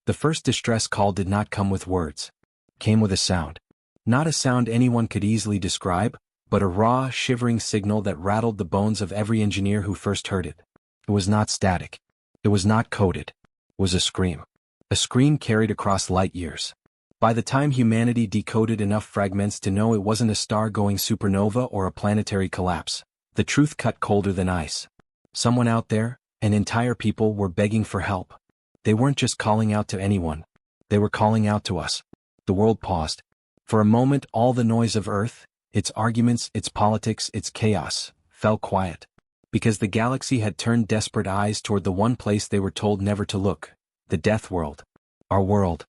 The first distress call did not come with words. It came with a sound. Not a sound anyone could easily describe, but a raw, shivering signal that rattled the bones of every engineer who first heard it. It was not static. It was not coded. It was a scream. A scream carried across light years. By the time humanity decoded enough fragments to know it wasn't a star-going supernova or a planetary collapse, the truth cut colder than ice. Someone out there, an entire people, were begging for help. They weren't just calling out to anyone. They were calling out to us. The world paused. For a moment, all the noise of Earth, its arguments, its politics, its chaos, fell quiet. Because the galaxy had turned desperate eyes toward the one place they were told never to look, the Deathworld. Our world.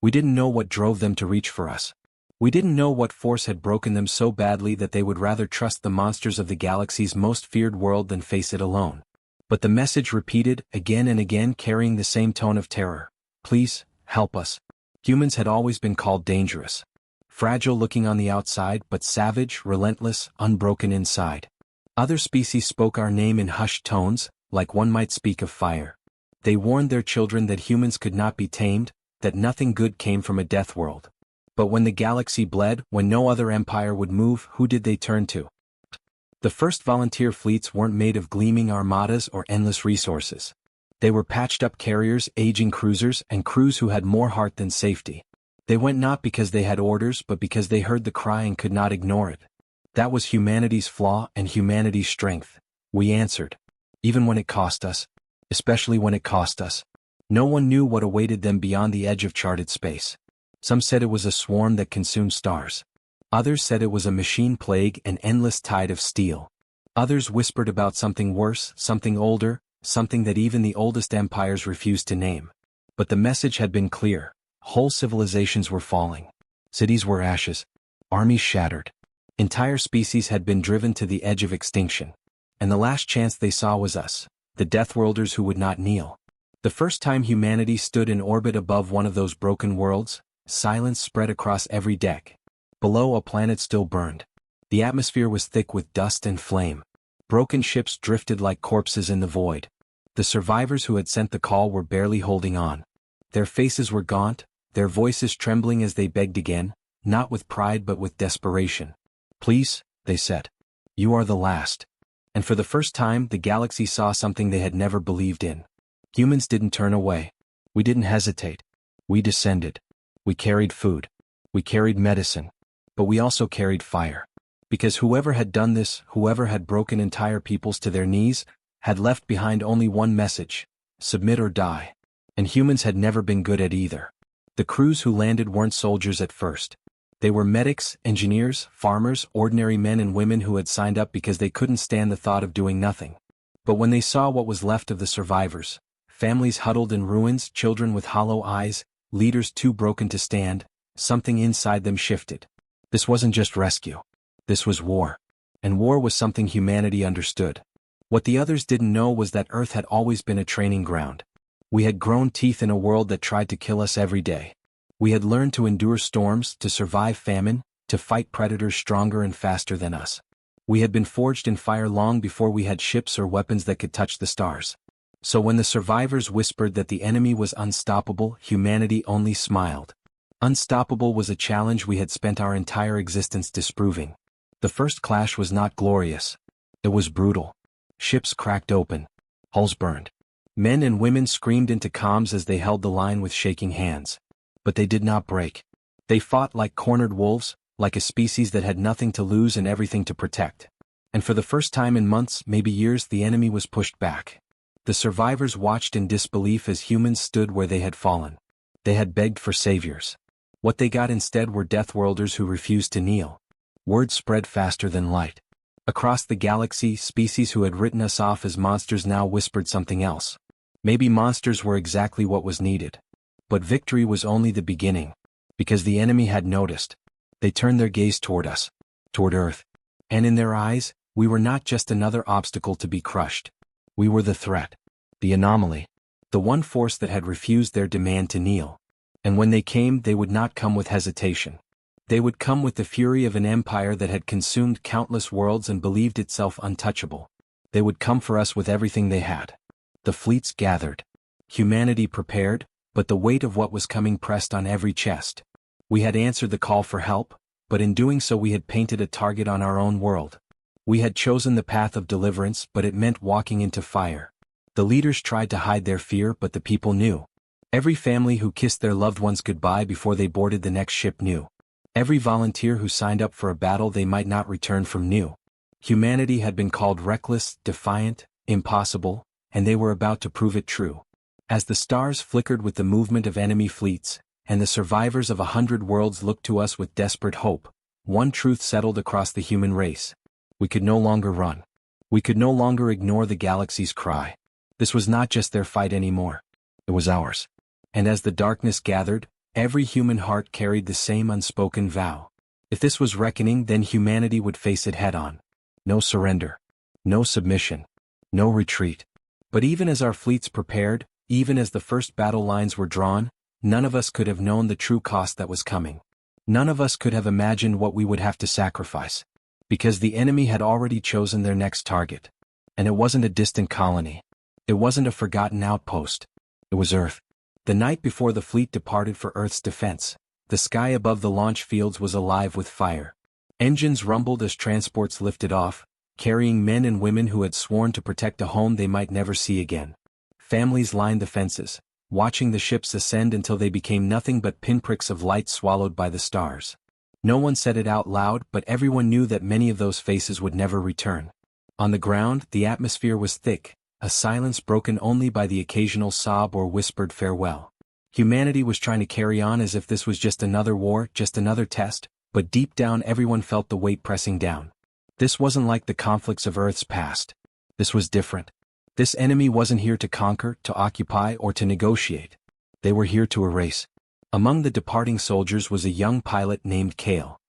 We didn't know what drove them to reach for us. We didn't know what force had broken them so badly that they would rather trust the monsters of the galaxy's most feared world than face it alone. But the message repeated, again and again, carrying the same tone of terror. Please, help us. Humans had always been called dangerous. Fragile looking on the outside, but savage, relentless, unbroken inside. Other species spoke our name in hushed tones, like one might speak of fire. They warned their children that humans could not be tamed, that nothing good came from a death world. But when the galaxy bled, when no other empire would move, who did they turn to? The first volunteer fleets weren't made of gleaming armadas or endless resources. They were patched-up carriers, aging cruisers, and crews who had more heart than safety. They went not because they had orders, but because they heard the cry and could not ignore it. That was humanity's flaw and humanity's strength. We answered. Even when it cost us. Especially when it cost us. No one knew what awaited them beyond the edge of charted space. Some said it was a swarm that consumed stars. Others said it was a machine plague, an endless tide of steel. Others whispered about something worse, something older, something that even the oldest empires refused to name. But the message had been clear. Whole civilizations were falling. Cities were ashes. Armies shattered. Entire species had been driven to the edge of extinction. And the last chance they saw was us, the Deathworlders who would not kneel. The first time humanity stood in orbit above one of those broken worlds, silence spread across every deck. Below, a planet still burned. The atmosphere was thick with dust and flame. Broken ships drifted like corpses in the void. The survivors who had sent the call were barely holding on. Their faces were gaunt, their voices trembling as they begged again, not with pride but with desperation. Please, they said. You are the last. And for the first time, the galaxy saw something they had never believed in. Humans didn't turn away. We didn't hesitate. We descended. We carried food. We carried medicine. But we also carried fire. Because whoever had done this, whoever had broken entire peoples to their knees, had left behind only one message: submit or die. And humans had never been good at either. The crews who landed weren't soldiers at first. They were medics, engineers, farmers, ordinary men and women who had signed up because they couldn't stand the thought of doing nothing. But when they saw what was left of the survivors, families huddled in ruins, children with hollow eyes, leaders too broken to stand, something inside them shifted. This wasn't just rescue. This was war. And war was something humanity understood. What the others didn't know was that Earth had always been a training ground. We had grown teeth in a world that tried to kill us every day. We had learned to endure storms, to survive famine, to fight predators stronger and faster than us. We had been forged in fire long before we had ships or weapons that could touch the stars. So when the survivors whispered that the enemy was unstoppable, humanity only smiled. Unstoppable was a challenge we had spent our entire existence disproving. The first clash was not glorious. It was brutal. Ships cracked open. Hulls burned. Men and women screamed into comms as they held the line with shaking hands. But they did not break. They fought like cornered wolves, like a species that had nothing to lose and everything to protect. And for the first time in months, maybe years, the enemy was pushed back. The survivors watched in disbelief as humans stood where they had fallen. They had begged for saviors. What they got instead were Deathworlders who refused to kneel. Word spread faster than light. Across the galaxy, species who had written us off as monsters now whispered something else. Maybe monsters were exactly what was needed. But victory was only the beginning. Because the enemy had noticed. They turned their gaze toward us. Toward Earth. And in their eyes, we were not just another obstacle to be crushed. We were the threat. The anomaly. The one force that had refused their demand to kneel. And when they came, they would not come with hesitation. They would come with the fury of an empire that had consumed countless worlds and believed itself untouchable. They would come for us with everything they had. The fleets gathered. Humanity prepared, but the weight of what was coming pressed on every chest. We had answered the call for help, but in doing so we had painted a target on our own world. We had chosen the path of deliverance, but it meant walking into fire. The leaders tried to hide their fear, but the people knew. Every family who kissed their loved ones goodbye before they boarded the next ship knew. Every volunteer who signed up for a battle they might not return from knew. Humanity had been called reckless, defiant, impossible, and they were about to prove it true. As the stars flickered with the movement of enemy fleets, and the survivors of 100 worlds looked to us with desperate hope, one truth settled across the human race. We could no longer run. We could no longer ignore the galaxy's cry. This was not just their fight anymore. It was ours. And as the darkness gathered, every human heart carried the same unspoken vow. If this was reckoning, then humanity would face it head-on. No surrender. No submission. No retreat. But even as our fleets prepared, even as the first battle lines were drawn, none of us could have known the true cost that was coming. None of us could have imagined what we would have to sacrifice. Because the enemy had already chosen their next target. And it wasn't a distant colony. It wasn't a forgotten outpost. It was Earth. The night before the fleet departed for Earth's defense, the sky above the launch fields was alive with fire. Engines rumbled as transports lifted off, carrying men and women who had sworn to protect a home they might never see again. Families lined the fences, watching the ships ascend until they became nothing but pinpricks of light swallowed by the stars. No one said it out loud, but everyone knew that many of those faces would never return. On the ground, the atmosphere was thick, a silence broken only by the occasional sob or whispered farewell. Humanity was trying to carry on as if this was just another war, just another test, but deep down everyone felt the weight pressing down. This wasn't like the conflicts of Earth's past. This was different. This enemy wasn't here to conquer, to occupy, or to negotiate. They were here to erase. Among the departing soldiers was a young pilot named Kale.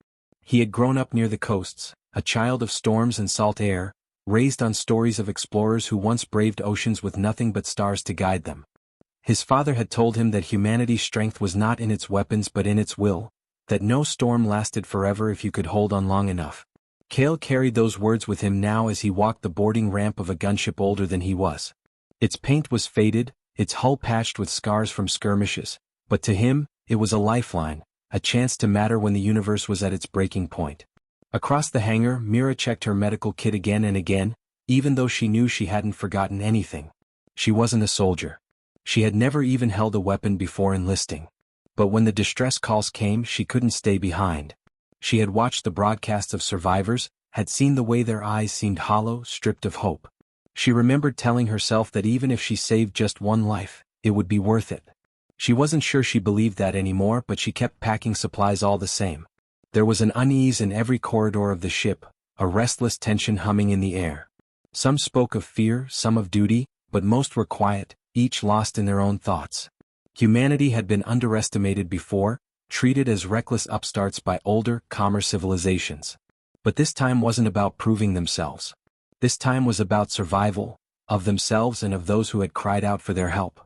He had grown up near the coasts, a child of storms and salt air, raised on stories of explorers who once braved oceans with nothing but stars to guide them. His father had told him that humanity's strength was not in its weapons but in its will, that no storm lasted forever if you could hold on long enough. Kale carried those words with him now as he walked the boarding ramp of a gunship older than he was. Its paint was faded, its hull patched with scars from skirmishes, but to him, it was a lifeline, a chance to matter when the universe was at its breaking point. Across the hangar, Mira checked her medical kit again and again, even though she knew she hadn't forgotten anything. She wasn't a soldier. She had never even held a weapon before enlisting. But when the distress calls came, she couldn't stay behind. She had watched the broadcasts of survivors, had seen the way their eyes seemed hollow, stripped of hope. She remembered telling herself that even if she saved just one life, it would be worth it. She wasn't sure she believed that anymore, but she kept packing supplies all the same. There was an unease in every corridor of the ship, a restless tension humming in the air. Some spoke of fear, some of duty, but most were quiet, each lost in their own thoughts. Humanity had been underestimated before, treated as reckless upstarts by older, calmer civilizations. But this time wasn't about proving themselves. This time was about survival, of themselves and of those who had cried out for their help.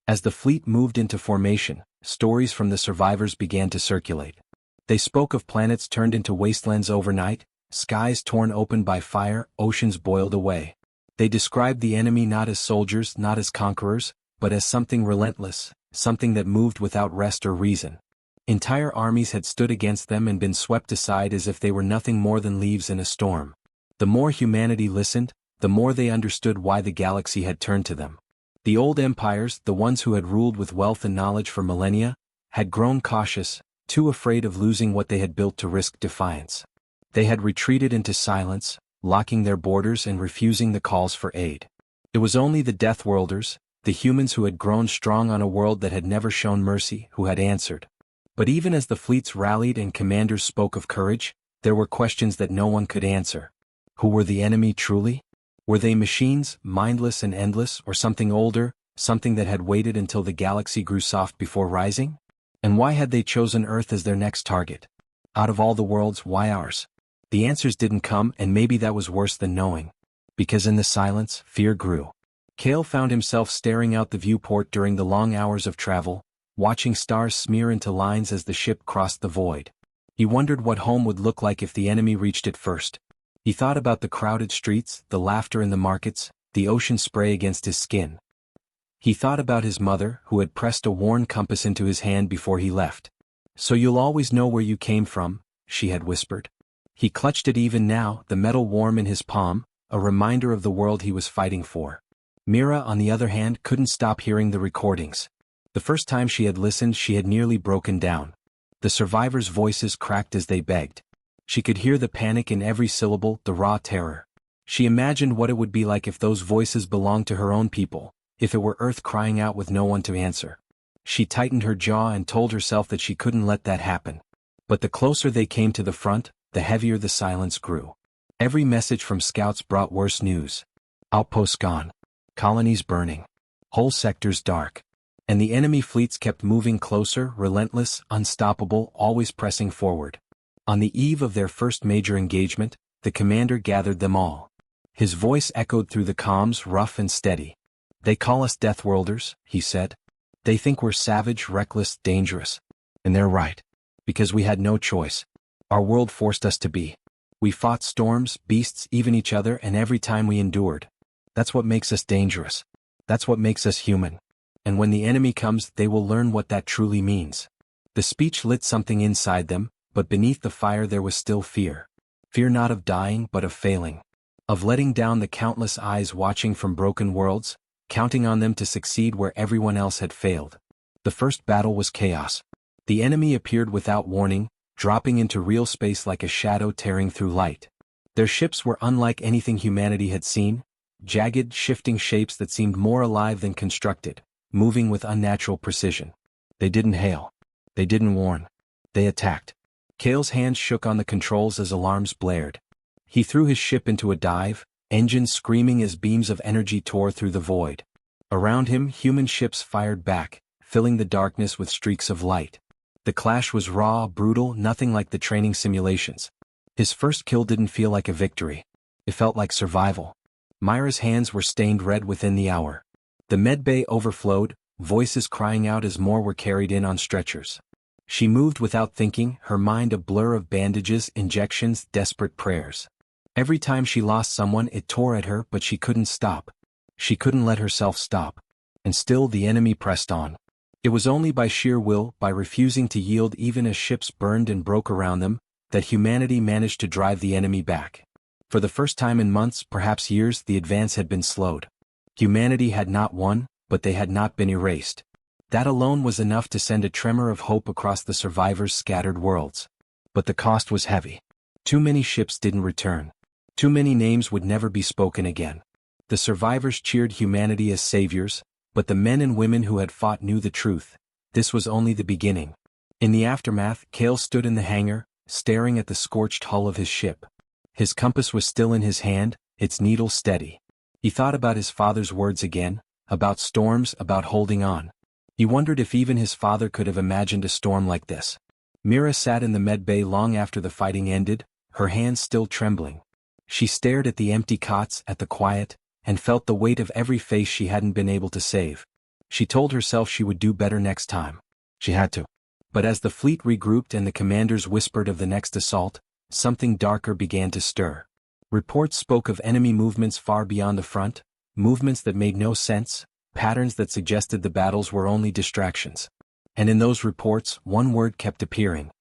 As the fleet moved into formation, stories from the survivors began to circulate. They spoke of planets turned into wastelands overnight, skies torn open by fire, oceans boiled away. They described the enemy not as soldiers, not as conquerors, but as something relentless, something that moved without rest or reason. Entire armies had stood against them and been swept aside as if they were nothing more than leaves in a storm. The more humanity listened, the more they understood why the galaxy had turned to them. The old empires, the ones who had ruled with wealth and knowledge for millennia, had grown cautious, too afraid of losing what they had built to risk defiance. They had retreated into silence, locking their borders and refusing the calls for aid. It was only the Deathworlders, the humans who had grown strong on a world that had never shown mercy, who had answered. But even as the fleets rallied and commanders spoke of courage, there were questions that no one could answer. Who were the enemy truly? Were they machines, mindless and endless, or something older, something that had waited until the galaxy grew soft before rising? And why had they chosen Earth as their next target? Out of all the worlds, why ours? The answers didn't come, and maybe that was worse than knowing. Because in the silence, fear grew. Kale found himself staring out the viewport during the long hours of travel, watching stars smear into lines as the ship crossed the void. He wondered what home would look like if the enemy reached it first. He thought about the crowded streets, the laughter in the markets, the ocean spray against his skin. He thought about his mother, who had pressed a worn compass into his hand before he left. "So you'll always know where you came from," she had whispered. He clutched it even now, the metal warm in his palm, a reminder of the world he was fighting for. Mira, on the other hand, couldn't stop hearing the recordings. The first time she had listened, she had nearly broken down. The survivors' voices cracked as they begged. She could hear the panic in every syllable, the raw terror. She imagined what it would be like if those voices belonged to her own people, if it were Earth crying out with no one to answer. She tightened her jaw and told herself that she couldn't let that happen. But the closer they came to the front, the heavier the silence grew. Every message from scouts brought worse news. Outposts gone. Colonies burning. Whole sectors dark. And the enemy fleets kept moving closer, relentless, unstoppable, always pressing forward. On the eve of their first major engagement, the commander gathered them all. His voice echoed through the comms, rough and steady. "They call us Deathworlders," he said. "They think we're savage, reckless, dangerous. And they're right. Because we had no choice. Our world forced us to be. We fought storms, beasts, even each other, and every time we endured. That's what makes us dangerous. That's what makes us human. And when the enemy comes, they will learn what that truly means." The speech lit something inside them, but beneath the fire there was still fear. Fear not of dying, but of failing. Of letting down the countless eyes watching from broken worlds, counting on them to succeed where everyone else had failed. The first battle was chaos. The enemy appeared without warning, dropping into real space like a shadow tearing through light. Their ships were unlike anything humanity had seen, jagged, shifting shapes that seemed more alive than constructed, moving with unnatural precision. They didn't hail. They didn't warn. They attacked. Kale's hands shook on the controls as alarms blared. He threw his ship into a dive, engines screaming as beams of energy tore through the void. Around him, human ships fired back, filling the darkness with streaks of light. The clash was raw, brutal, nothing like the training simulations. His first kill didn't feel like a victory. It felt like survival. Myra's hands were stained red within the hour. The medbay overflowed, voices crying out as more were carried in on stretchers. She moved without thinking, her mind a blur of bandages, injections, desperate prayers. Every time she lost someone, it tore at her, but she couldn't stop. She couldn't let herself stop. And still the enemy pressed on. It was only by sheer will, by refusing to yield even as ships burned and broke around them, that humanity managed to drive the enemy back. For the first time in months, perhaps years, the advance had been slowed. Humanity had not won, but they had not been erased. That alone was enough to send a tremor of hope across the survivors' scattered worlds. But the cost was heavy. Too many ships didn't return. Too many names would never be spoken again. The survivors cheered humanity as saviors, but the men and women who had fought knew the truth. This was only the beginning. In the aftermath, Kale stood in the hangar, staring at the scorched hull of his ship. His compass was still in his hand, its needle steady. He thought about his father's words again, about storms, about holding on. He wondered if even his father could have imagined a storm like this. Mira sat in the medbay long after the fighting ended, her hands still trembling. She stared at the empty cots, at the quiet, and felt the weight of every face she hadn't been able to save. She told herself she would do better next time. She had to. But as the fleet regrouped and the commanders whispered of the next assault, something darker began to stir. Reports spoke of enemy movements far beyond the front, movements that made no sense, patterns that suggested the battles were only distractions. And in those reports, one word kept appearing.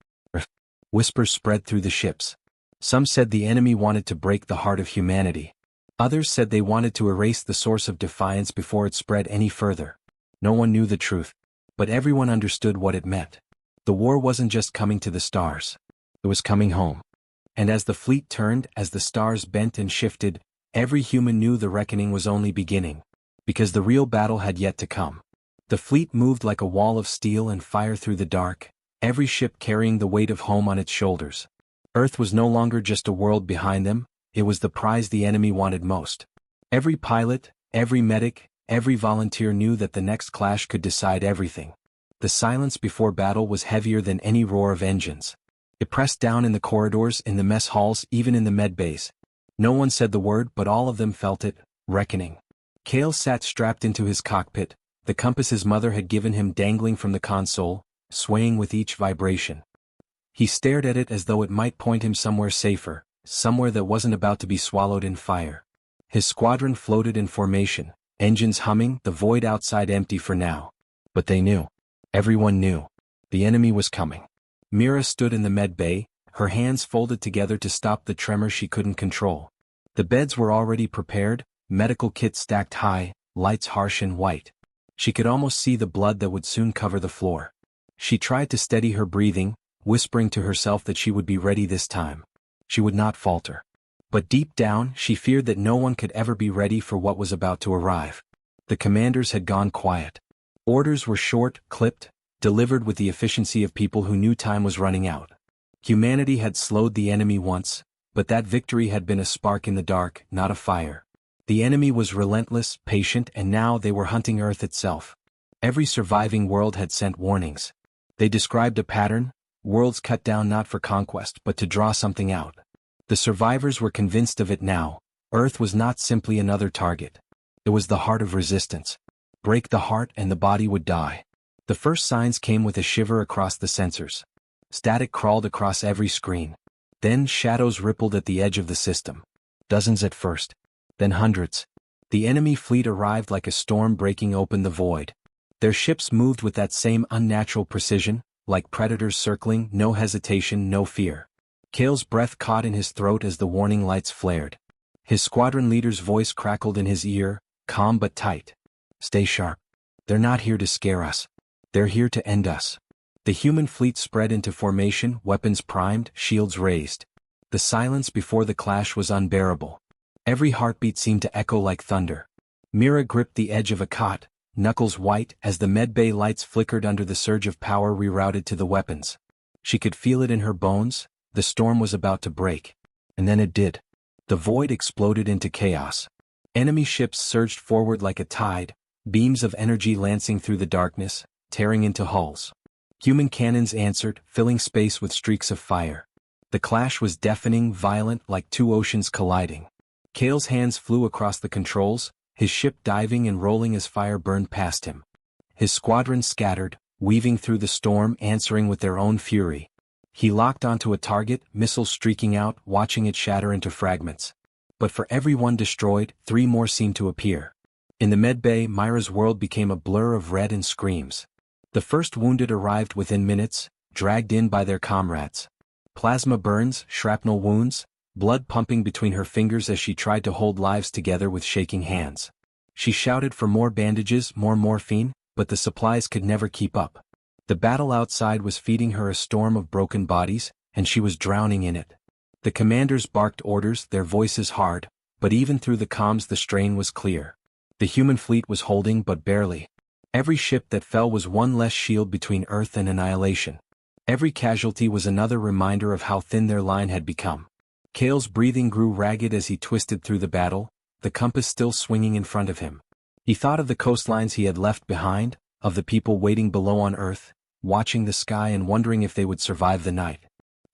Whispers spread through the ships. Some said the enemy wanted to break the heart of humanity. Others said they wanted to erase the source of defiance before it spread any further. No one knew the truth. But everyone understood what it meant. The war wasn't just coming to the stars. It was coming home. And as the fleet turned, as the stars bent and shifted, every human knew the reckoning was only beginning. Because the real battle had yet to come. The fleet moved like a wall of steel and fire through the dark, every ship carrying the weight of home on its shoulders. Earth was no longer just a world behind them, it was the prize the enemy wanted most. Every pilot, every medic, every volunteer knew that the next clash could decide everything. The silence before battle was heavier than any roar of engines. It pressed down in the corridors, in the mess halls, even in the medbays. No one said the word, but all of them felt it, reckoning. Kale sat strapped into his cockpit, the compass his mother had given him dangling from the console, swaying with each vibration. He stared at it as though it might point him somewhere safer, somewhere that wasn't about to be swallowed in fire. His squadron floated in formation, Engines humming, the void outside empty for now. But they knew. Everyone knew. The enemy was coming. Mira stood in the med bay, her hands folded together to stop the tremor she couldn't control. The beds were already prepared, medical kits stacked high, lights harsh and white. She could almost see the blood that would soon cover the floor. She tried to steady her breathing, whispering to herself that she would be ready this time. She would not falter. But deep down, she feared that no one could ever be ready for what was about to arrive. The commanders had gone quiet. Orders were short, clipped, delivered with the efficiency of people who knew time was running out. Humanity had slowed the enemy once, but that victory had been a spark in the dark, not a fire. The enemy was relentless, patient, and now they were hunting Earth itself. Every surviving world had sent warnings. They described a pattern: worlds cut down not for conquest but to draw something out. The survivors were convinced of it now. Earth was not simply another target. It was the heart of resistance. Break the heart and the body would die. The first signs came with a shiver across the sensors. Static crawled across every screen. Then shadows rippled at the edge of the system. Dozens at first. Then hundreds. The enemy fleet arrived like a storm breaking open the void. Their ships moved with that same unnatural precision, like predators circling, no hesitation, no fear. Kale's breath caught in his throat as the warning lights flared. His squadron leader's voice crackled in his ear, calm but tight. Stay sharp. They're not here to scare us. They're here to end us. The human fleet spread into formation, weapons primed, shields raised. The silence before the clash was unbearable. Every heartbeat seemed to echo like thunder. Mira gripped the edge of a cot, knuckles white, as the medbay lights flickered under the surge of power rerouted to the weapons. She could feel it in her bones. The storm was about to break. And then it did. The void exploded into chaos. Enemy ships surged forward like a tide, beams of energy lancing through the darkness, tearing into hulls. Human cannons answered, filling space with streaks of fire. The clash was deafening, violent, like two oceans colliding. Kale's hands flew across the controls, his ship diving and rolling as fire burned past him. His squadron scattered, weaving through the storm, answering with their own fury. He locked onto a target, missiles streaking out, watching it shatter into fragments. But for every one destroyed, 3 more seemed to appear. In the medbay, Myra's world became a blur of red and screams. The first wounded arrived within minutes, dragged in by their comrades. Plasma burns, shrapnel wounds, blood pumping between her fingers as she tried to hold lives together with shaking hands. She shouted for more bandages, more morphine, but the supplies could never keep up. The battle outside was feeding her a storm of broken bodies, and she was drowning in it. The commanders barked orders, their voices hard, but even through the comms the strain was clear. The human fleet was holding but barely. Every ship that fell was one less shield between Earth and annihilation. Every casualty was another reminder of how thin their line had become. Kale's breathing grew ragged as he twisted through the battle, the compass still swinging in front of him. He thought of the coastlines he had left behind, of the people waiting below on Earth, watching the sky and wondering if they would survive the night.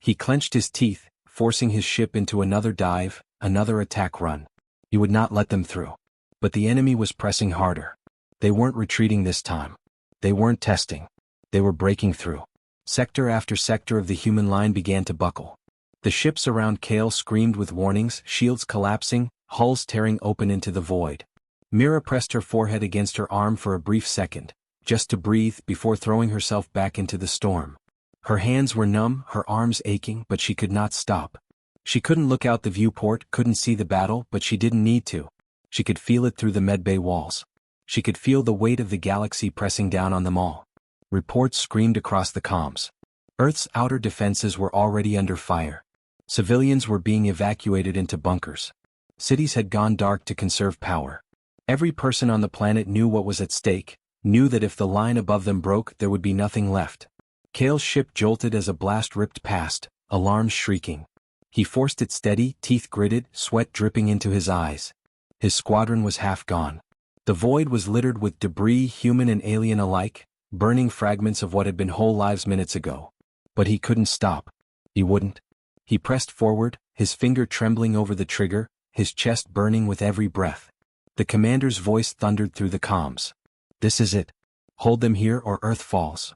He clenched his teeth, forcing his ship into another dive, another attack run. He would not let them through. But the enemy was pressing harder. They weren't retreating this time. They weren't testing. They were breaking through. Sector after sector of the human line began to buckle. The ships around Kale screamed with warnings, shields collapsing, hulls tearing open into the void. Mira pressed her forehead against her arm for a brief second, just to breathe before throwing herself back into the storm. Her hands were numb, her arms aching, but she could not stop. She couldn't look out the viewport, couldn't see the battle, but she didn't need to. She could feel it through the medbay walls. She could feel the weight of the galaxy pressing down on them all. Reports screamed across the comms. Earth's outer defenses were already under fire. Civilians were being evacuated into bunkers. Cities had gone dark to conserve power. Every person on the planet knew what was at stake, knew that if the line above them broke there would be nothing left. Kale's ship jolted as a blast ripped past, alarms shrieking. He forced it steady, teeth gritted, sweat dripping into his eyes. His squadron was half gone. The void was littered with debris, human and alien alike, burning fragments of what had been whole lives minutes ago. But he couldn't stop. He wouldn't. He pressed forward, his finger trembling over the trigger, his chest burning with every breath. The commander's voice thundered through the comms. This is it. Hold them here or Earth falls.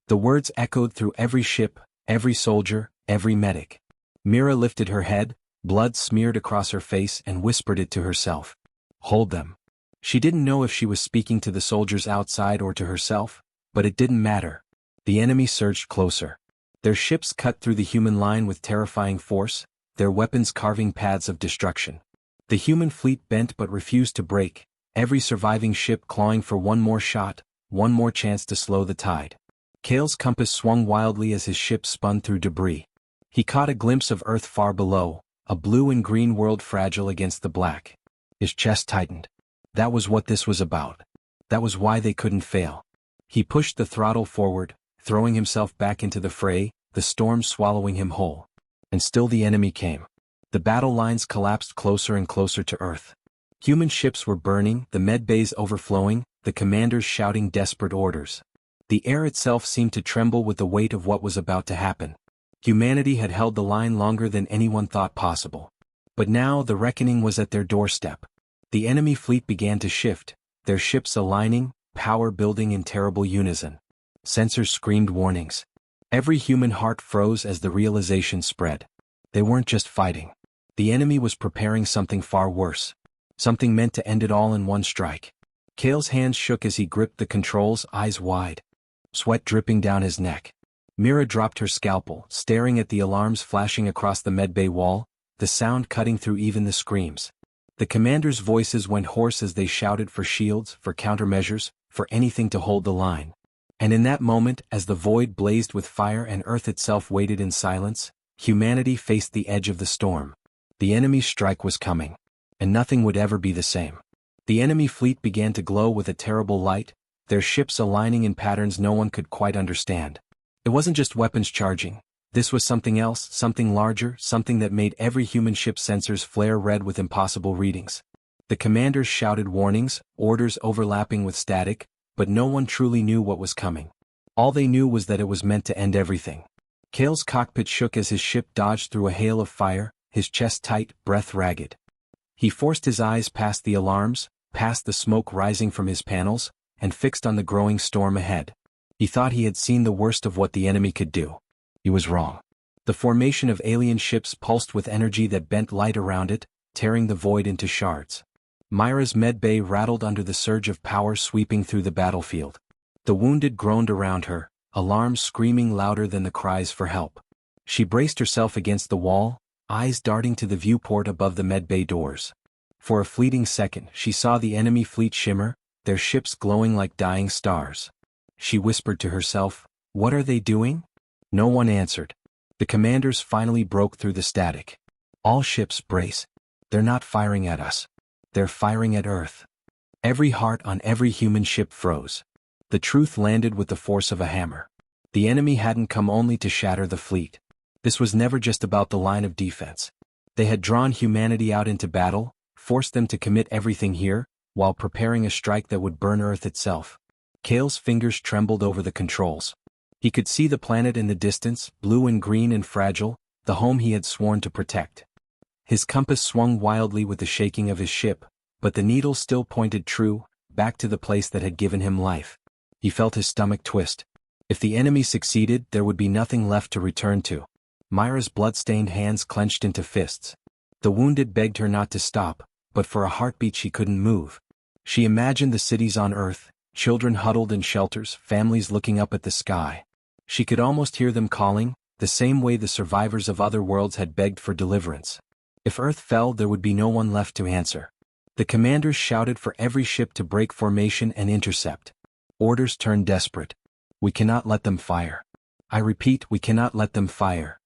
The words echoed through every ship, every soldier, every medic. Mira lifted her head, blood smeared across her face, and whispered it to herself. Hold them. She didn't know if she was speaking to the soldiers outside or to herself, but it didn't matter. The enemy surged closer. Their ships cut through the human line with terrifying force, their weapons carving paths of destruction. The human fleet bent but refused to break, every surviving ship clawing for one more shot, one more chance to slow the tide. Kale's compass swung wildly as his ship spun through debris. He caught a glimpse of Earth far below, a blue and green world fragile against the black. His chest tightened. That was what this was about. That was why they couldn't fail. He pushed the throttle forward, throwing himself back into the fray, the storm swallowing him whole. And still the enemy came. The battle lines collapsed closer and closer to Earth. Human ships were burning, the medbays overflowing, the commanders shouting desperate orders. The air itself seemed to tremble with the weight of what was about to happen. Humanity had held the line longer than anyone thought possible. But now the reckoning was at their doorstep. The enemy fleet began to shift, their ships aligning, power building in terrible unison. Sensors screamed warnings. Every human heart froze as the realization spread. They weren't just fighting. The enemy was preparing something far worse. Something meant to end it all in one strike. Kale's hands shook as he gripped the controls, eyes wide. Sweat dripping down his neck. Mira dropped her scalpel, staring at the alarms flashing across the medbay wall, the sound cutting through even the screams. The commanders' voices went hoarse as they shouted for shields, for countermeasures, for anything to hold the line. And in that moment, as the void blazed with fire and Earth itself waited in silence, humanity faced the edge of the storm. The enemy's strike was coming. And nothing would ever be the same. The enemy fleet began to glow with a terrible light, their ships aligning in patterns no one could quite understand. It wasn't just weapons charging. This was something else, something larger, something that made every human ship's sensors flare red with impossible readings. The commanders shouted warnings, orders overlapping with static, but no one truly knew what was coming. All they knew was that it was meant to end everything. Kale's cockpit shook as his ship dodged through a hail of fire, his chest tight, breath ragged. He forced his eyes past the alarms, past the smoke rising from his panels, and fixed on the growing storm ahead. He thought he had seen the worst of what the enemy could do. He was wrong. The formation of alien ships pulsed with energy that bent light around it, tearing the void into shards. Myra's medbay rattled under the surge of power sweeping through the battlefield. The wounded groaned around her, alarms screaming louder than the cries for help. She braced herself against the wall, eyes darting to the viewport above the medbay doors. For a fleeting second she saw the enemy fleet shimmer, their ships glowing like dying stars. She whispered to herself, "What are they doing?" No one answered. The commanders finally broke through the static. "All ships brace. They're not firing at us. They're firing at Earth." Every heart on every human ship froze. The truth landed with the force of a hammer. The enemy hadn't come only to shatter the fleet. This was never just about the line of defense. They had drawn humanity out into battle, forced them to commit everything here, while preparing a strike that would burn Earth itself. Kale's fingers trembled over the controls. He could see the planet in the distance, blue and green and fragile, the home he had sworn to protect. His compass swung wildly with the shaking of his ship, but the needle still pointed true, back to the place that had given him life. He felt his stomach twist. If the enemy succeeded, there would be nothing left to return to. Myra's blood-stained hands clenched into fists. The wounded begged her not to stop, but for a heartbeat she couldn't move. She imagined the cities on Earth, children huddled in shelters, families looking up at the sky. She could almost hear them calling, the same way the survivors of other worlds had begged for deliverance. If Earth fell, there would be no one left to answer. The commanders shouted for every ship to break formation and intercept. Orders turned desperate. "We cannot let them fire. I repeat, we cannot let them fire."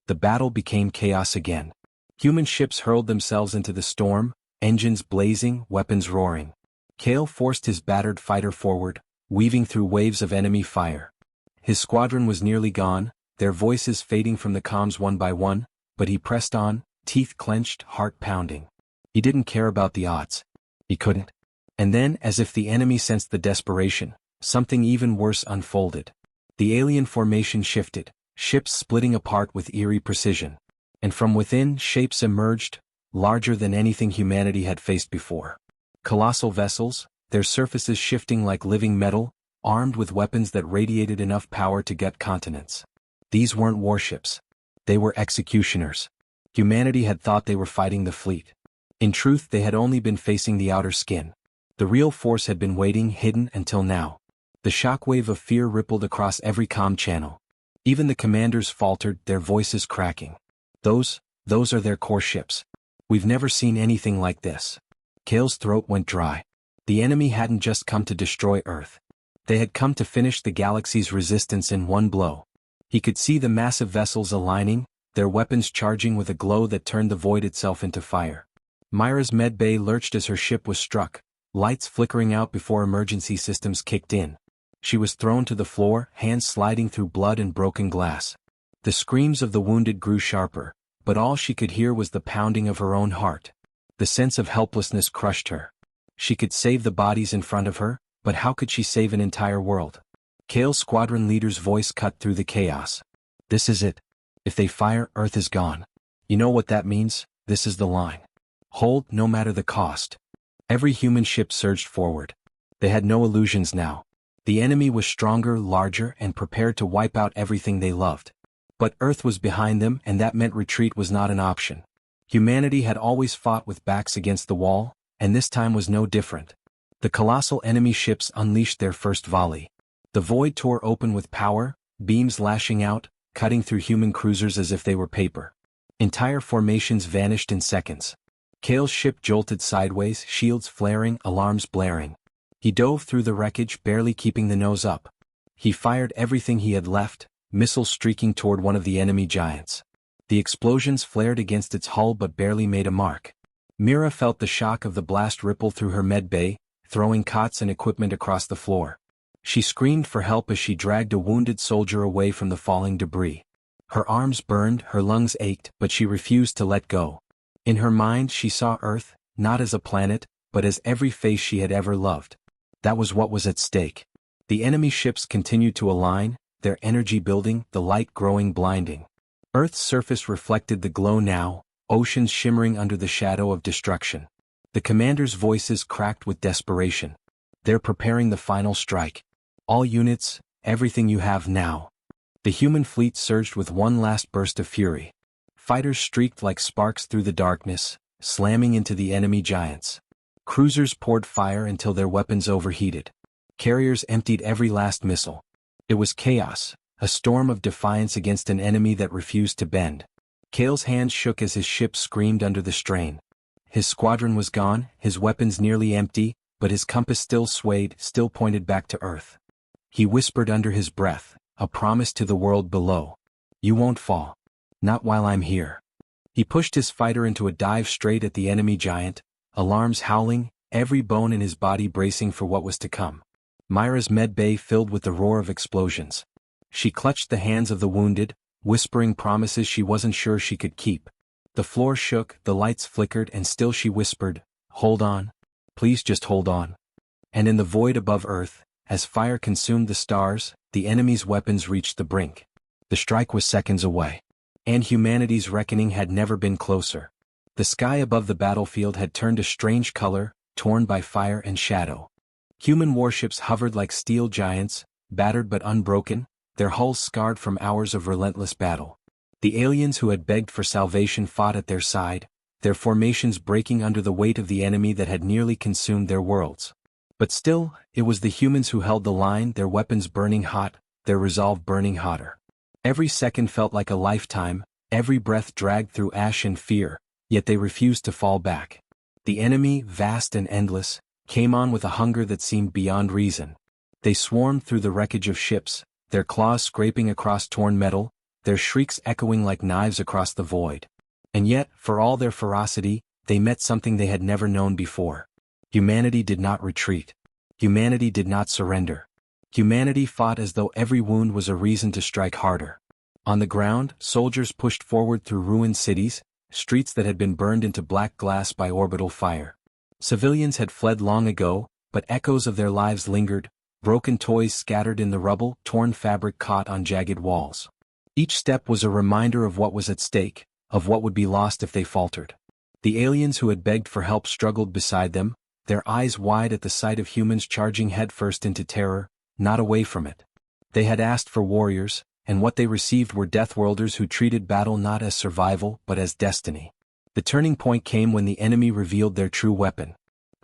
The battle became chaos again. Human ships hurled themselves into the storm, engines blazing, weapons roaring. Kale forced his battered fighter forward, weaving through waves of enemy fire. His squadron was nearly gone, their voices fading from the comms one by one, but he pressed on, teeth clenched, heart pounding. He didn't care about the odds. He couldn't. And then, as if the enemy sensed the desperation, something even worse unfolded. The alien formation shifted, ships splitting apart with eerie precision. And from within, shapes emerged, larger than anything humanity had faced before. Colossal vessels, their surfaces shifting like living metal, armed with weapons that radiated enough power to gut continents. These weren't warships. They were executioners. Humanity had thought they were fighting the fleet. In truth, they had only been facing the outer skin. The real force had been waiting hidden until now. The shockwave of fear rippled across every comm channel. Even the commanders faltered, their voices cracking. Those are their core ships. We've never seen anything like this. Kale's throat went dry. The enemy hadn't just come to destroy Earth. They had come to finish the galaxy's resistance in one blow. He could see the massive vessels aligning, their weapons charging with a glow that turned the void itself into fire. Myra's medbay lurched as her ship was struck, lights flickering out before emergency systems kicked in. She was thrown to the floor, hands sliding through blood and broken glass. The screams of the wounded grew sharper, but all she could hear was the pounding of her own heart. The sense of helplessness crushed her. She could save the bodies in front of her, but how could she save an entire world? Kale's squadron leader's voice cut through the chaos. This is it. If they fire, Earth is gone. You know what that means? This is the line. Hold, no matter the cost. Every human ship surged forward. They had no illusions now. The enemy was stronger, larger, and prepared to wipe out everything they loved. But Earth was behind them, and that meant retreat was not an option. Humanity had always fought with backs against the wall, and this time was no different. The colossal enemy ships unleashed their first volley. The void tore open with power, beams lashing out, cutting through human cruisers as if they were paper. Entire formations vanished in seconds. Kale's ship jolted sideways, shields flaring, alarms blaring. He dove through the wreckage, barely keeping the nose up. He fired everything he had left, missiles streaking toward one of the enemy giants. The explosions flared against its hull but barely made a mark. Mira felt the shock of the blast ripple through her medbay, throwing cots and equipment across the floor. She screamed for help as she dragged a wounded soldier away from the falling debris. Her arms burned, her lungs ached, but she refused to let go. In her mind she saw Earth, not as a planet, but as every face she had ever loved. That was what was at stake. The enemy ships continued to align, their energy building, the light growing blinding. Earth's surface reflected the glow now, oceans shimmering under the shadow of destruction. The commanders' voices cracked with desperation. They're preparing the final strike. All units, everything you have now. The human fleet surged with one last burst of fury. Fighters streaked like sparks through the darkness, slamming into the enemy giants. Cruisers poured fire until their weapons overheated. Carriers emptied every last missile. It was chaos, a storm of defiance against an enemy that refused to bend. Kale's hands shook as his ship screamed under the strain. His squadron was gone, his weapons nearly empty, but his compass still swayed, still pointed back to Earth. He whispered under his breath, a promise to the world below. You won't fall. Not while I'm here. He pushed his fighter into a dive straight at the enemy giant, alarms howling, every bone in his body bracing for what was to come. Myra's medbay filled with the roar of explosions. She clutched the hands of the wounded, whispering promises she wasn't sure she could keep. The floor shook, the lights flickered, and still she whispered, "Hold on. Please just hold on." And in the void above Earth, as fire consumed the stars, the enemy's weapons reached the brink. The strike was seconds away. And humanity's reckoning had never been closer. The sky above the battlefield had turned a strange color, torn by fire and shadow. Human warships hovered like steel giants, battered but unbroken, their hulls scarred from hours of relentless battle. The aliens who had begged for salvation fought at their side, their formations breaking under the weight of the enemy that had nearly consumed their worlds. But still, it was the humans who held the line, their weapons burning hot, their resolve burning hotter. Every second felt like a lifetime, every breath dragged through ash and fear, yet they refused to fall back. The enemy, vast and endless, came on with a hunger that seemed beyond reason. They swarmed through the wreckage of ships, their claws scraping across torn metal, their shrieks echoing like knives across the void. And yet, for all their ferocity, they met something they had never known before. Humanity did not retreat. Humanity did not surrender. Humanity fought as though every wound was a reason to strike harder. On the ground, soldiers pushed forward through ruined cities, streets that had been burned into black glass by orbital fire. Civilians had fled long ago, but echoes of their lives lingered, broken toys scattered in the rubble, torn fabric caught on jagged walls. Each step was a reminder of what was at stake, of what would be lost if they faltered. The aliens who had begged for help struggled beside them, their eyes wide at the sight of humans charging headfirst into terror, not away from it. They had asked for warriors, and what they received were Deathworlders who treated battle not as survival but as destiny. The turning point came when the enemy revealed their true weapon.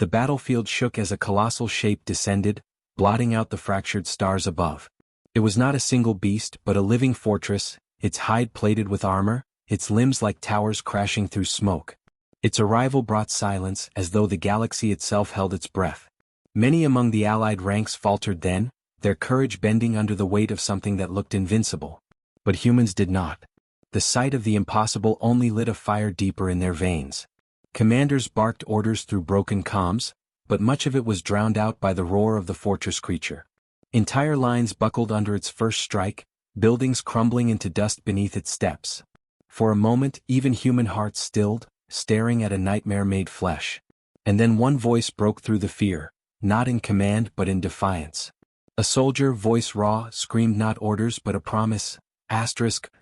The battlefield shook as a colossal shape descended, blotting out the fractured stars above. It was not a single beast but a living fortress, its hide plated with armor, its limbs like towers crashing through smoke. Its arrival brought silence as though the galaxy itself held its breath. Many among the allied ranks faltered then, their courage bending under the weight of something that looked invincible. But humans did not. The sight of the impossible only lit a fire deeper in their veins. Commanders barked orders through broken comms, but much of it was drowned out by the roar of the fortress creature. Entire lines buckled under its first strike, buildings crumbling into dust beneath its steps. For a moment even human hearts stilled, staring at a nightmare made flesh. And then one voice broke through the fear, not in command but in defiance. A soldier, voice raw, screamed not orders but a promise.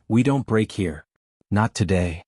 We don't break here. Not today.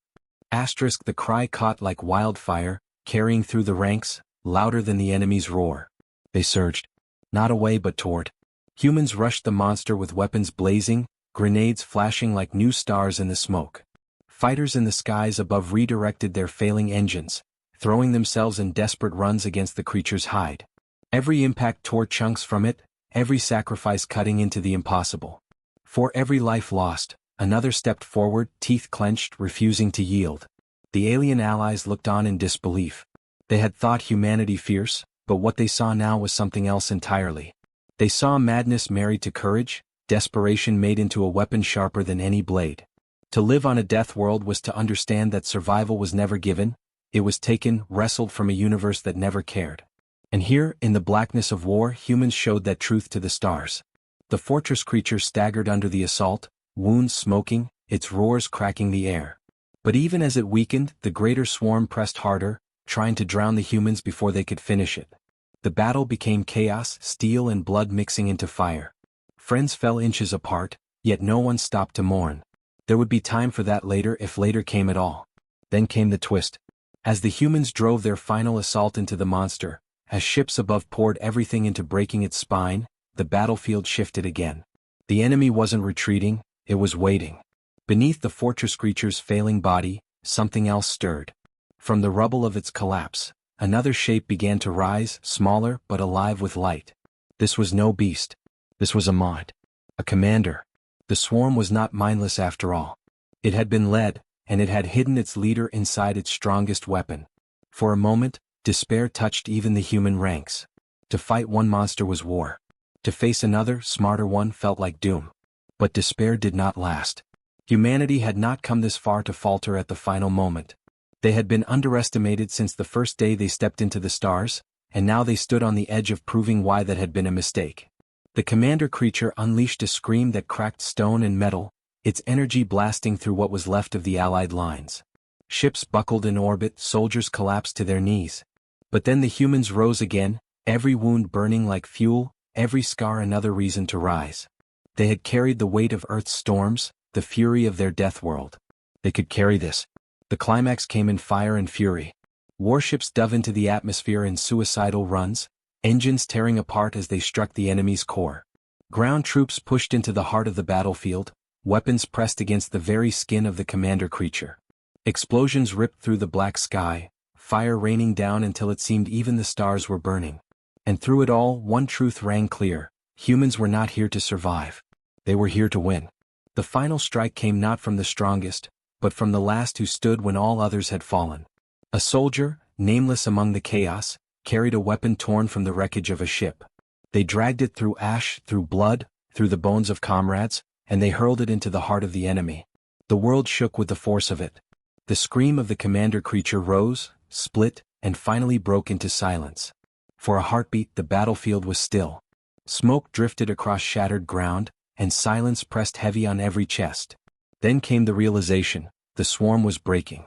The cry caught like wildfire, carrying through the ranks, louder than the enemy's roar. They surged. Not away but toward. Humans rushed the monster with weapons blazing, grenades flashing like new stars in the smoke. Fighters in the skies above redirected their failing engines, throwing themselves in desperate runs against the creature's hide. Every impact tore chunks from it, every sacrifice cutting into the impossible. For every life lost, another stepped forward, teeth clenched, refusing to yield. The alien allies looked on in disbelief. They had thought humanity fierce, but what they saw now was something else entirely. They saw madness married to courage, desperation made into a weapon sharper than any blade. To live on a death world was to understand that survival was never given, it was taken, wrestled from a universe that never cared. And here, in the blackness of war, humans showed that truth to the stars. The fortress creature staggered under the assault, wounds smoking, its roars cracking the air. But even as it weakened, the greater swarm pressed harder, trying to drown the humans before they could finish it. The battle became chaos, steel and blood mixing into fire. Friends fell inches apart, yet no one stopped to mourn. There would be time for that later if later came at all. Then came the twist. As the humans drove their final assault into the monster, as ships above poured everything into breaking its spine, the battlefield shifted again. The enemy wasn't retreating, it was waiting. Beneath the fortress creature's failing body, something else stirred. From the rubble of its collapse, another shape began to rise, smaller but alive with light. This was no beast. This was a mod. A commander. The swarm was not mindless after all. It had been led, and it had hidden its leader inside its strongest weapon. For a moment, despair touched even the human ranks. To fight one monster was war. To face another, smarter one felt like doom. But despair did not last. Humanity had not come this far to falter at the final moment. They had been underestimated since the first day they stepped into the stars, and now they stood on the edge of proving why that had been a mistake. The commander creature unleashed a scream that cracked stone and metal, its energy blasting through what was left of the Allied lines. Ships buckled in orbit, soldiers collapsed to their knees. But then the humans rose again, every wound burning like fuel, every scar another reason to rise. They had carried the weight of Earth's storms, the fury of their death world. They could carry this. The climax came in fire and fury. Warships dove into the atmosphere in suicidal runs, engines tearing apart as they struck the enemy's core. Ground troops pushed into the heart of the battlefield, weapons pressed against the very skin of the commander creature. Explosions ripped through the black sky, fire raining down until it seemed even the stars were burning. And through it all, one truth rang clear: humans were not here to survive. They were here to win. The final strike came not from the strongest, but from the last who stood when all others had fallen. A soldier, nameless among the chaos, carried a weapon torn from the wreckage of a ship. They dragged it through ash, through blood, through the bones of comrades, and they hurled it into the heart of the enemy. The world shook with the force of it. The scream of the commander creature rose, split, and finally broke into silence. For a heartbeat, the battlefield was still. Smoke drifted across shattered ground, and silence pressed heavy on every chest. Then came the realization: the swarm was breaking.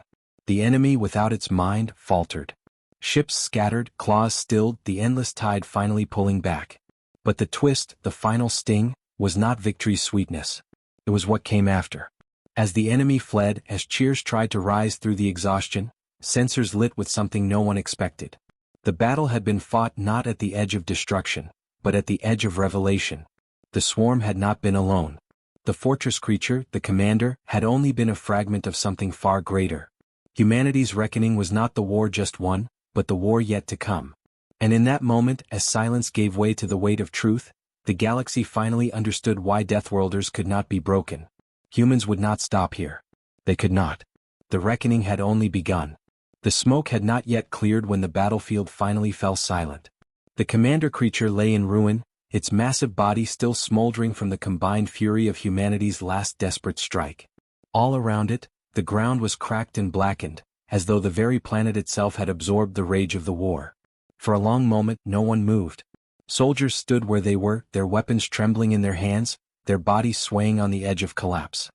The enemy, without its mind, faltered. Ships scattered, claws stilled, the endless tide finally pulling back. But the twist, the final sting, was not victory's sweetness. It was what came after. As the enemy fled, as cheers tried to rise through the exhaustion, sensors lit with something no one expected. The battle had been fought not at the edge of destruction, but at the edge of revelation. The swarm had not been alone. The fortress creature, the commander, had only been a fragment of something far greater. Humanity's reckoning was not the war just won, but the war yet to come. And in that moment, as silence gave way to the weight of truth, the galaxy finally understood why Deathworlders could not be broken. Humans would not stop here. They could not. The reckoning had only begun. The smoke had not yet cleared when the battlefield finally fell silent. The commander creature lay in ruin, its massive body still smoldering from the combined fury of humanity's last desperate strike. All around it, the ground was cracked and blackened, as though the very planet itself had absorbed the rage of the war. For a long moment no one moved. Soldiers stood where they were, their weapons trembling in their hands, their bodies swaying on the edge of collapse.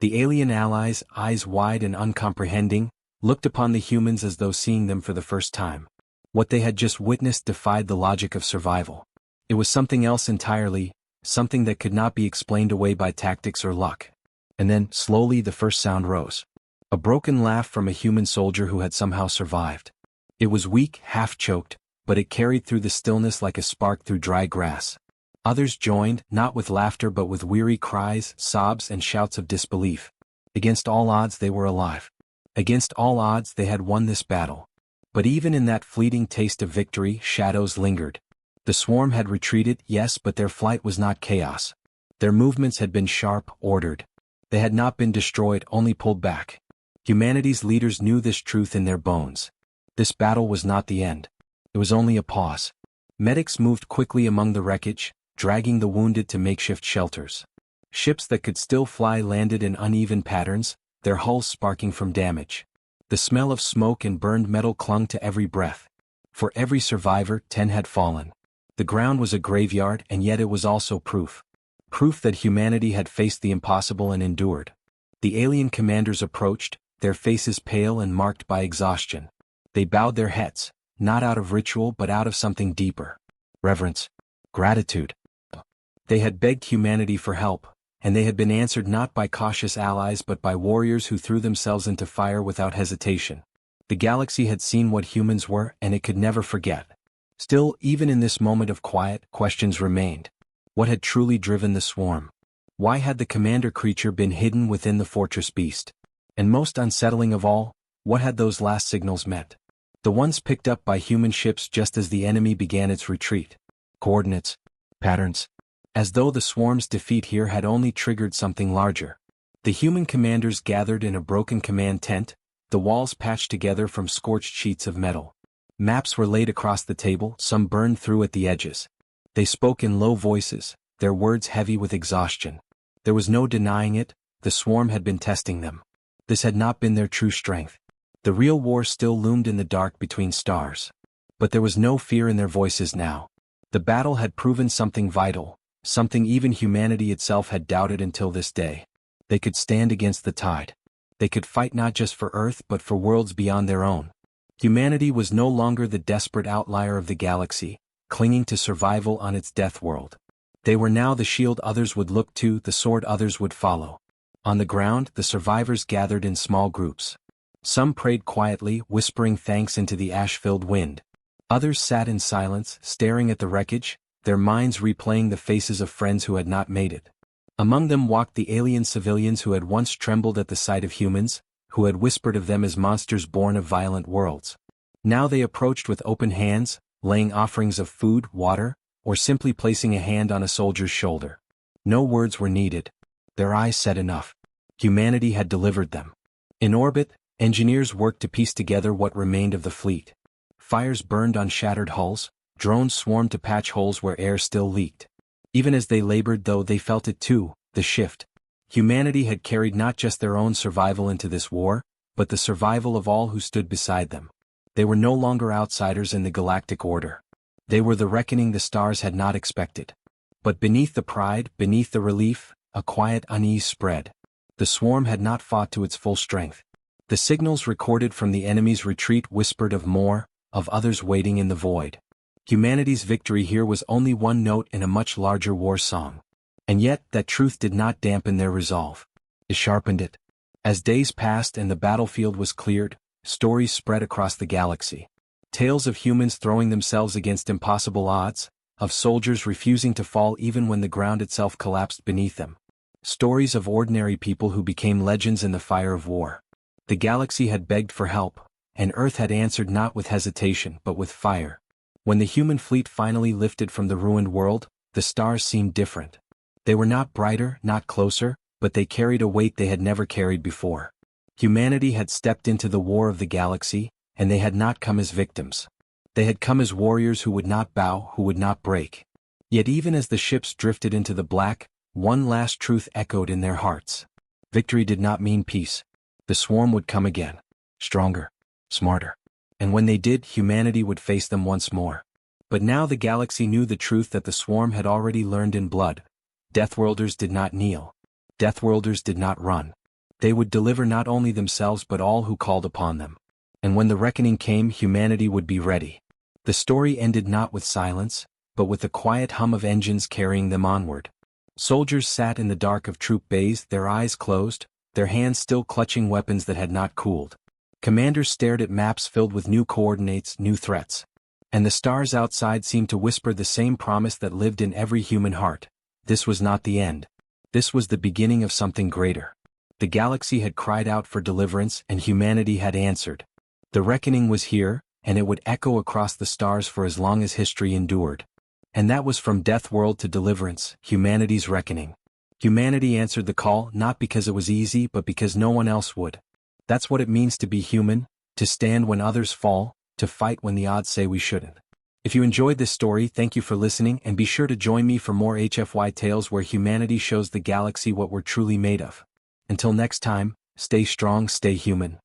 The alien allies, eyes wide and uncomprehending, looked upon the humans as though seeing them for the first time. What they had just witnessed defied the logic of survival. It was something else entirely, something that could not be explained away by tactics or luck. And then, slowly, the first sound rose. A broken laugh from a human soldier who had somehow survived. It was weak, half-choked, but it carried through the stillness like a spark through dry grass. Others joined, not with laughter but with weary cries, sobs and shouts of disbelief. Against all odds they were alive. Against all odds they had won this battle. But even in that fleeting taste of victory, shadows lingered. The swarm had retreated, yes, but their flight was not chaos. Their movements had been sharp, ordered. They had not been destroyed, only pulled back. Humanity's leaders knew this truth in their bones. This battle was not the end. It was only a pause. Medics moved quickly among the wreckage, dragging the wounded to makeshift shelters. Ships that could still fly landed in uneven patterns, their hulls sparking from damage. The smell of smoke and burned metal clung to every breath. For every survivor, 10 had fallen. The ground was a graveyard, and yet it was also proof. Proof that humanity had faced the impossible and endured. The alien commanders approached, their faces pale and marked by exhaustion. They bowed their heads, not out of ritual but out of something deeper. Reverence. Gratitude. They had begged humanity for help, and they had been answered not by cautious allies but by warriors who threw themselves into fire without hesitation. The galaxy had seen what humans were, and it could never forget. Still, even in this moment of quiet, questions remained. What had truly driven the swarm? Why had the commander creature been hidden within the fortress beast? And most unsettling of all, what had those last signals meant? The ones picked up by human ships just as the enemy began its retreat. Coordinates. Patterns. As though the swarm's defeat here had only triggered something larger. The human commanders gathered in a broken command tent, the walls patched together from scorched sheets of metal. Maps were laid across the table, some burned through at the edges. They spoke in low voices, their words heavy with exhaustion. There was no denying it, the swarm had been testing them. This had not been their true strength. The real war still loomed in the dark between stars. But there was no fear in their voices now. The battle had proven something vital, something even humanity itself had doubted until this day. They could stand against the tide. They could fight not just for Earth but for worlds beyond their own. Humanity was no longer the desperate outlier of the galaxy, clinging to survival on its death world. They were now the shield others would look to, the sword others would follow. On the ground, the survivors gathered in small groups. Some prayed quietly, whispering thanks into the ash-filled wind. Others sat in silence, staring at the wreckage, their minds replaying the faces of friends who had not made it. Among them walked the alien civilians who had once trembled at the sight of humans, who had whispered of them as monsters born of violent worlds. Now they approached with open hands, laying offerings of food, water, or simply placing a hand on a soldier's shoulder. No words were needed. Their eyes said enough. Humanity had delivered them. In orbit, engineers worked to piece together what remained of the fleet. Fires burned on shattered hulls, drones swarmed to patch holes where air still leaked. Even as they labored, though, they felt it too, the shift. Humanity had carried not just their own survival into this war, but the survival of all who stood beside them. They were no longer outsiders in the galactic order. They were the reckoning the stars had not expected. But beneath the pride, beneath the relief, a quiet unease spread. The swarm had not fought to its full strength. The signals recorded from the enemy's retreat whispered of more, of others waiting in the void. Humanity's victory here was only one note in a much larger war song. And yet, that truth did not dampen their resolve. It sharpened it. As days passed and the battlefield was cleared, stories spread across the galaxy. Tales of humans throwing themselves against impossible odds, of soldiers refusing to fall even when the ground itself collapsed beneath them. Stories of ordinary people who became legends in the fire of war. The galaxy had begged for help, and Earth had answered not with hesitation but with fire. When the human fleet finally lifted from the ruined world, the stars seemed different. They were not brighter, not closer, but they carried a weight they had never carried before. Humanity had stepped into the war of the galaxy, and they had not come as victims. They had come as warriors who would not bow, who would not break. Yet even as the ships drifted into the black, one last truth echoed in their hearts. Victory did not mean peace. The swarm would come again. Stronger. Smarter. And when they did, humanity would face them once more. But now the galaxy knew the truth that the swarm had already learned in blood. Deathworlders did not kneel. Deathworlders did not run. They would deliver not only themselves but all who called upon them. And when the reckoning came, humanity would be ready. The story ended not with silence, but with the quiet hum of engines carrying them onward. Soldiers sat in the dark of troop bays, their eyes closed, their hands still clutching weapons that had not cooled. Commanders stared at maps filled with new coordinates, new threats. And the stars outside seemed to whisper the same promise that lived in every human heart. This was not the end. This was the beginning of something greater. The galaxy had cried out for deliverance, and humanity had answered. The reckoning was here, and it would echo across the stars for as long as history endured. And that was from Deathworld to Deliverance, humanity's reckoning. Humanity answered the call not because it was easy but because no one else would. That's what it means to be human, to stand when others fall, to fight when the odds say we shouldn't. If you enjoyed this story, thank you for listening, and be sure to join me for more HFY tales where humanity shows the galaxy what we're truly made of. Until next time, stay strong, stay human.